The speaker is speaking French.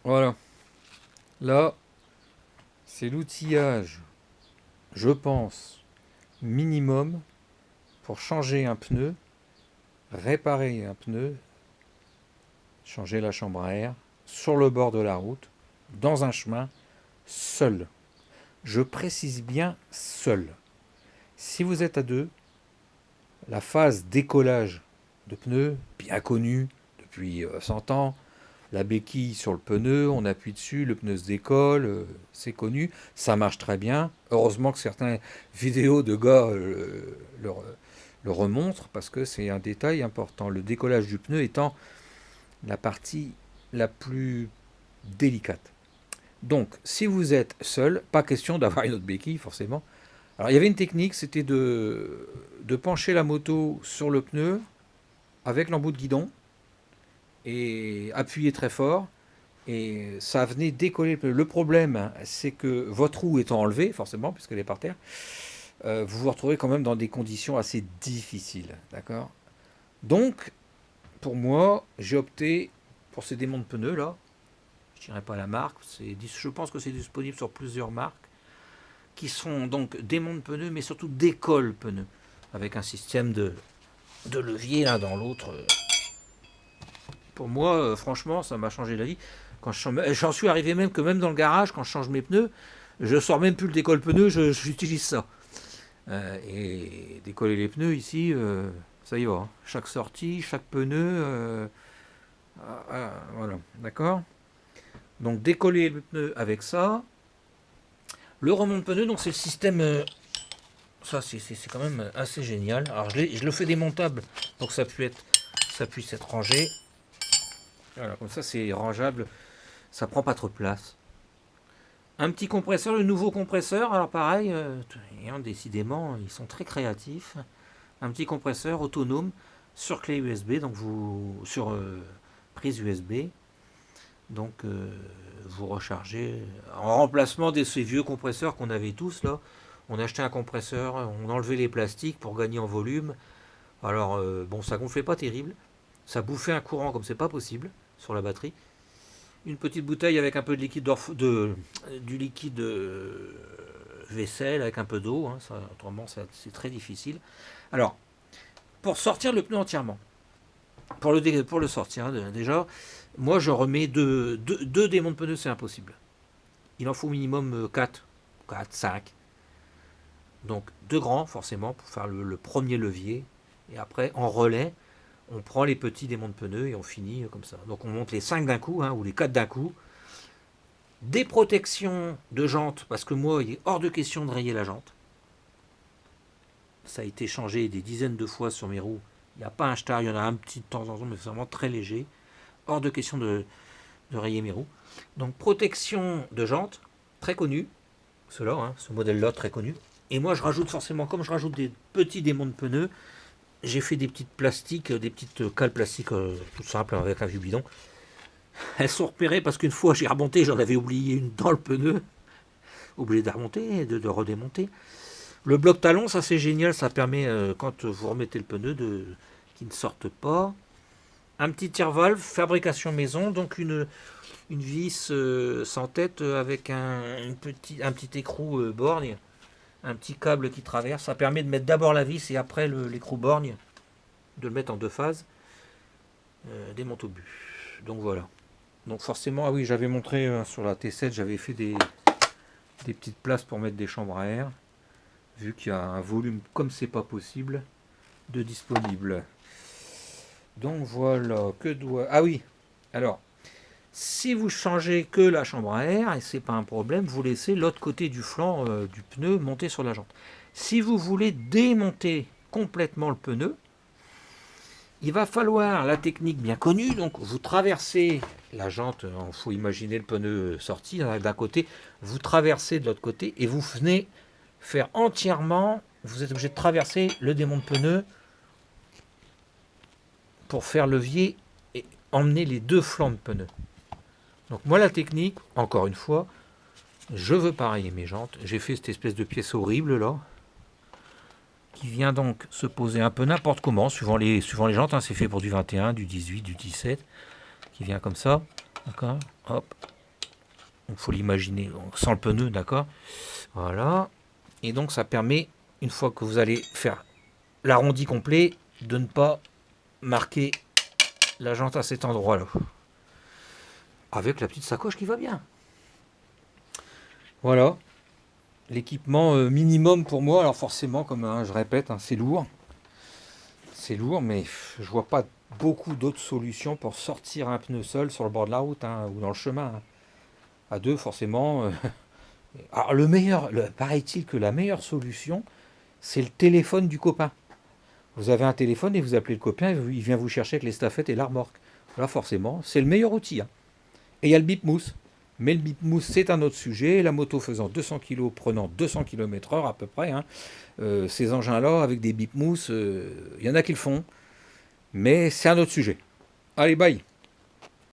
Voilà. Là, c'est l'outillage, je pense, minimum pour changer un pneu, réparer un pneu, changer la chambre à air, sur le bord de la route, dans un chemin, seul. Je précise bien seul. Si vous êtes à deux, la phase décollage de pneus, bien connue depuis 100 ans, la béquille sur le pneu, on appuie dessus, le pneu se décolle, c'est connu, ça marche très bien. Heureusement que certaines vidéos de gars le remontrent parce que c'est un détail important. Le décollage du pneu étant la partie la plus délicate. Donc, si vous êtes seul, pas question d'avoir une autre béquille forcément. Alors, il y avait une technique, c'était de pencher la moto sur le pneu avec l'embout de guidon et appuyer très fort. Et ça venait décoller le pneu. Le problème, c'est que votre roue étant enlevée, forcément, puisqu'elle est par terre, vous vous retrouvez quand même dans des conditions assez difficiles. D'accord. Donc, pour moi, j'ai opté pour ces démonts de pneus là. Je ne dirais pas la marque. Je pense que c'est disponible sur plusieurs marques. Qui sont donc démonts de pneus, mais surtout décolle pneus. Avec un système de levier l'un dans l'autre. Pour moi, franchement, ça m'a changé la vie. J'en suis arrivé même que même dans le garage, quand je change mes pneus, je sors même plus le décolle pneus, j'utilise ça. Et décoller les pneus ici, ça y va. Hein. Chaque sortie, chaque pneu, voilà, d'accord. Donc décoller le pneu avec ça. Le remont de pneu, donc c'est le système. Ça, c'est quand même assez génial. Alors je le fais démontable, donc ça puisse être rangé. Voilà, comme ça c'est rangeable, ça prend pas trop de place. Un petit compresseur, le nouveau compresseur, alors pareil, décidément, ils sont très créatifs. Un petit compresseur autonome sur clé USB, donc sur prise USB. Donc vous rechargez en remplacement de ces vieux compresseurs qu'on avait tous là. On achetait un compresseur, on enlevait les plastiques pour gagner en volume. Alors bon, ça gonflait pas terrible, ça bouffait un courant comme c'est pas possible sur la batterie. Une petite bouteille avec un peu de liquide du liquide vaisselle avec un peu d'eau, hein, autrement c'est très difficile. Alors, pour sortir le pneu entièrement, pour le sortir, hein, déjà, moi je remets deux démonts de pneus, c'est impossible. Il en faut au minimum 4, 5. Donc deux grands forcément pour faire le premier levier. Et après, en relais, on prend les petits démonts de pneus et on finit comme ça. Donc on monte les 5 d'un coup, hein, ou les 4 d'un coup. Des protections de jantes, parce que moi, il est hors de question de rayer la jante. Ça a été changé des dizaines de fois sur mes roues. Il n'y a pas un star, il y en a un petit de temps en temps, mais c'est vraiment très léger. Hors de question de rayer mes roues. Donc protection de jantes, très connu. Cela, hein, ce modèle-là, très connu. Et moi, je rajoute forcément, comme je rajoute des petits démonts de pneus, j'ai fait des petites plastiques, des petites cales plastiques toutes simples avec un vieux bidon. Elles sont repérées parce qu'une fois j'ai remonté, j'en avais oublié une dans le pneu. Obligé de remonter, de redémonter. Le bloc talon, ça c'est génial, ça permet quand vous remettez le pneu qu'il ne sorte pas. Un petit tire-valve, fabrication maison, donc une vis sans tête avec un petit écrou borgne, un petit câble qui traverse. Ça permet de mettre d'abord la vis et après l'écrou borgne, de le mettre en deux phases. Démonte au but. Donc voilà. Donc forcément, ah oui, j'avais montré sur la T7, j'avais fait des petites places pour mettre des chambres à air, vu qu'il y a un volume, comme c'est pas possible, de disponible. Donc voilà, Ah oui, alors, si vous changez que la chambre à air, et c'est pas un problème, vous laissez l'autre côté du flanc du pneu monter sur la jante. Si vous voulez démonter complètement le pneu, il va falloir la technique bien connue, donc vous traversez la jante, il faut imaginer le pneu sorti d'un côté, vous traversez de l'autre côté et vous venez faire entièrement, vous êtes obligé de traverser le démon de pneu pour faire levier et emmener les deux flancs de pneu. Donc moi la technique, encore une fois, je veux pareiller mes jantes, j'ai fait cette espèce de pièce horrible là, qui vient donc se poser un peu n'importe comment, suivant les jantes, hein, c'est fait pour du 21, du 18, du 17, qui vient comme ça, d'accord, hop, Il faut l'imaginer sans le pneu, d'accord. Voilà. Et donc ça permet, une fois que vous allez faire l'arrondi complet, de ne pas marquer la jante à cet endroit-là. Avec la petite sacoche qui va bien. Voilà. L'équipement minimum pour moi. Alors forcément, comme je répète, c'est lourd. C'est lourd, mais je vois pas beaucoup d'autres solutions pour sortir un pneu seul sur le bord de la route ou dans le chemin. À deux, forcément. Alors paraît-il que la meilleure solution, c'est le téléphone du copain. Vous avez un téléphone et vous appelez le copain, il vient vous chercher avec les staffettes et la remorque. Là, forcément, c'est le meilleur outil. Et il y a le bip-mousse. Mais le bip-mousse, c'est un autre sujet. La moto faisant 200 kg, prenant 200 km/h à peu près. Ces engins-là, avec des bip-mousse, il y en a qui le font. Mais c'est un autre sujet. Allez, bye.